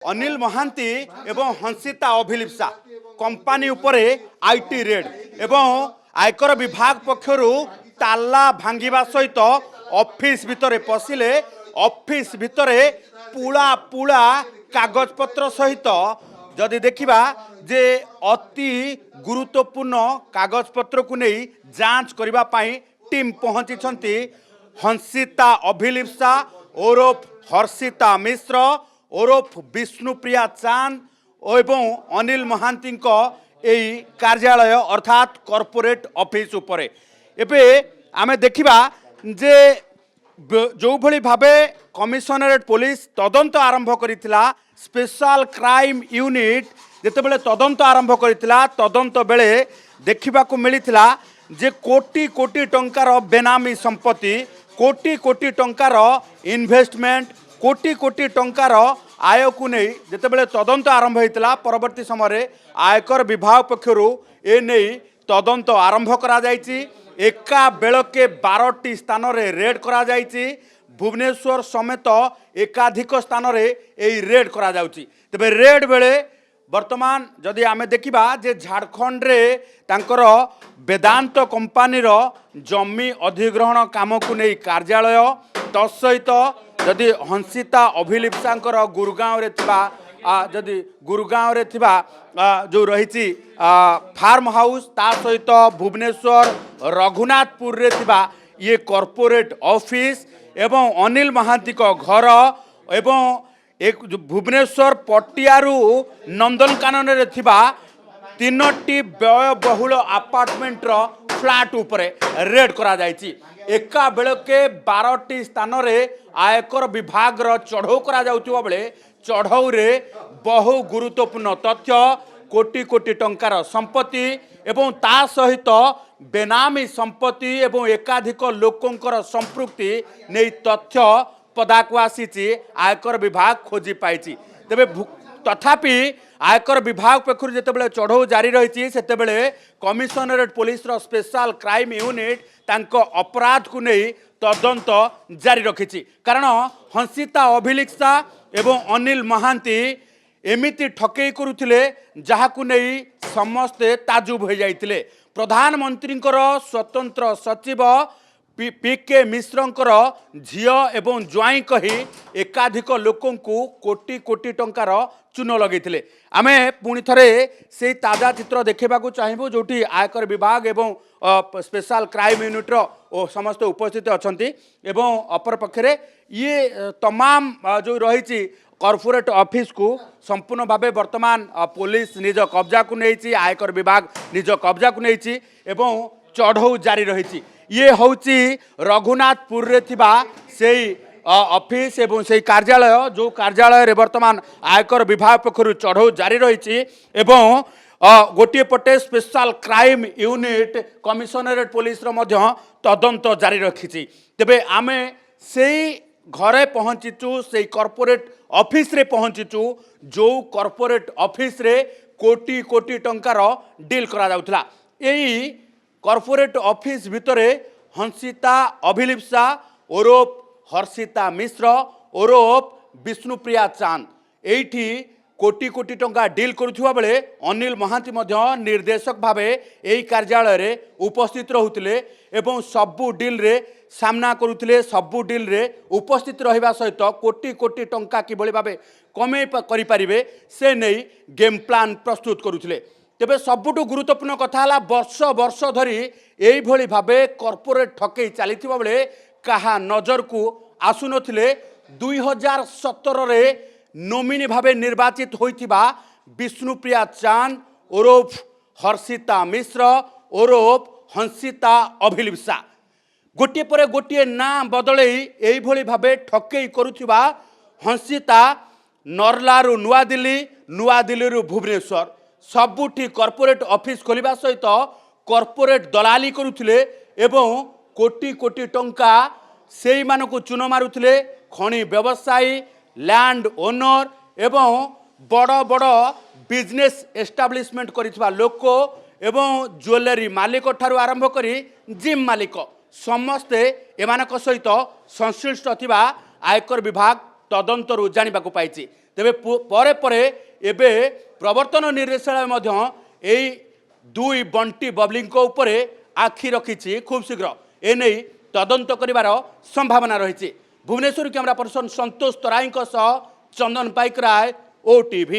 अनिल महांती एवं हंसिता अभिलिप्सा कंपानी उपरे IT raid एवं आयकर विभाग पक्षर ताला भांगिबा सहित ऑफिस भितर पशिले ऑफिस भितर पुला पुला कागज पत्र सहित जदि देखिबा जे अति गुरुत्वपूर्ण कागज पत्र को नहीं जांच करबा पाई टीम पहुंची हंसिता अभिलिप्सा ओरफ हर्षिता मिश्र ओरफ विष्णुप्रिया चांद एवं अनिल महांती यही कार्यालय अर्थात कॉर्पोरेट ऑफिस उपरे एबे आमे देखिबा जे जो भली भाबे कमिशनरेट पुलिस तदंत आरंभ करितला स्पेशल क्राइम यूनिट जेतेबेले तदंत आरंभ करितला तदंत बेले देखिबा को मिलितला जे कोटी कोटी टंकार बेनामी संपत्ति कोटी कोटी टंकार इन्वेस्टमेंट कोटी कोटी टंकार आय को नहीं जितेबाला तदंत आरंभ होता परवर्ती समय आयकर विभाग पक्षर ए नहीं तदंत आरंभ करा जायछि। एका बेलके 12टी स्थान रे रेड करा जायछि। भुवनेश्वर समेत एकाधिक स्थान रे एई रेड करा जाउछि। तबे रेड बेले वर्तमान जदि आमे देखिबा जे झारखंड रे तांकर वेदांत कंपानी रो जमी अधिग्रहण काम को नहीं कार्यालय तत्सहित जदि हंसिता अभिलिप्सांकर गुरुगांव रे थिबा जदि गुरुगांव रे थिबा जो रही फार्म हाउस ता सहित भुवनेश्वर रघुनाथपुर रे थिबा ये कॉर्पोरेट ऑफिस एवं अनिल महांती को घर एवं एक भुवनेश्वर पटियारू नंदनकानन रे थिबा 3टी व्ययबहुल अपार्टमेंट रो फ्लैट उपरे रेड करा जायछि। एका बेलके 12टी स्थान रे आयकर विभाग रो चढ़ऊ करा जाउथिबा बेले चढ़ऊ रे बहु गुरुत्वपूर्ण तथ्य कोटी कोटी टंकार संपत्ति एवं ता सहित बेनामी संपत्ति एवं एकाधिक लोकंकर संपृक्ति नै तथ्य पदाक आसी आयकर विभाग खोजी पाई। तेबे तथापि आयकर विभाग पक्षर जितेबाला चढ़ऊ जारी रही से कमिशनरेट पुलिस रो स्पेशल क्राइम यूनिट तांको अपराध को नहीं तदंत जारी रखी। कारण हंसिता अभिलिप्सा एवं अनिल महांती एमिति ठकई करुथिले जहाकु नहीं समस्ते ताजुब हो जाइतिले। प्रधानमंत्री स्वतंत्र सचिव पीके मिश्रंकर झियो एवं ज्वाई कही एकाधिक लोकों को कोटी कोटी टंकार चून लगे। आमे पुणी थरे से ताजा चित्र देखा चाहबू जो आयकर विभाग एवं स्पेशल क्राइम यूनिट रो समस्त उपस्थित अच्छी एवं अपर पक्षरे ये तमाम जो रही कॉर्पोरेट ऑफिस को संपूर्ण भावे वर्तमान पुलिस निज कब्जा को नहीं आयकर विभाग निज कब्जा को नहीं एवं चढ़ऊ जारी रही। ये होची रघुनाथपुर रे थिबा सेई ऑफिस एवं से कार्यालय जो कार्यालय रे वर्तमान आयकर विभाग पक्षर चढ़ऊ जारी रही एवं गोटे पटे special crime unit commissionerate police रो मध्य तदंत जारी रखी। तेबे आमे सेई घरे पहुंचीचु से कॉर्पोरेट ऑफिस रे पहुंचीचु जो कॉर्पोरेट ऑफिस रे कोटी कोटी टंकार डील करा जाउथला। एई कॉर्पोरेट ऑफिस भितरे हंसिता अभिलिप्सा ओरफ हर्षिता मिश्र ओरफ विष्णुप्रिया चांद एठी कोटी कोटी टंका डील करुवा बेले अनिल महांती निर्देशक भावे यही कार्यालय रे उपस्थित रहउतिले एवं सबु डील रे सामना करुतिले सबु डील रे उपस्थित रहिबा सहित कोटी कोटी टंका किभଳି भावे कमे करि परिबे से नहीं गेम प्लान प्रस्तुत करुतिले। तेबे सबुठु गुरुत्वपूर्ण कथा है वर्ष वर्ष धरी यही भली भावे कॉर्पोरेट ठकई चलता बेले कहा नजर को आसु नथिले 2017 रे नोमिनी भावे निर्वाचित होइथिबा विष्णुप्रिया चांद ओरफ हर्षिता मिश्र ओरफ हंसिता अभिलिप्सा गोटे पर गोटे ना बदल यही भली भावे ठकई करुथिबा हंसिता नरलारू नुआदिल्ली रु भुवनेश्वर सबुठी कॉर्पोरेट ऑफिस खोलिबा सहित कॉर्पोरेट दलाली करुथिले एवं कोटी कोटी टंका सेई मानकु चून मारुथिले। खणी व्यवसायी लैंड ओनर एवं बड़ बड़ बिजनेस एस्टाब्लिशमेंट करिथिबा लोक एवं ज्वेलरी मालिक ठारू आरंभ करी जिम मालिक समस्ते एमानक सहित संश्लिष्ट थिबा आयकर विभाग तदंतरु जानिबाकु पाइछि। तेबे परे परे एबे प्रवर्तन निर्देशालय मध्य एई दुई बंटी बबली उपरे आखि रखी खूब शीघ्र एने तदंत करिवार संभावना रही। भुवनेश्वर कैमरा पर्सन संतोष तराई चंदन पाइक राय, OTV।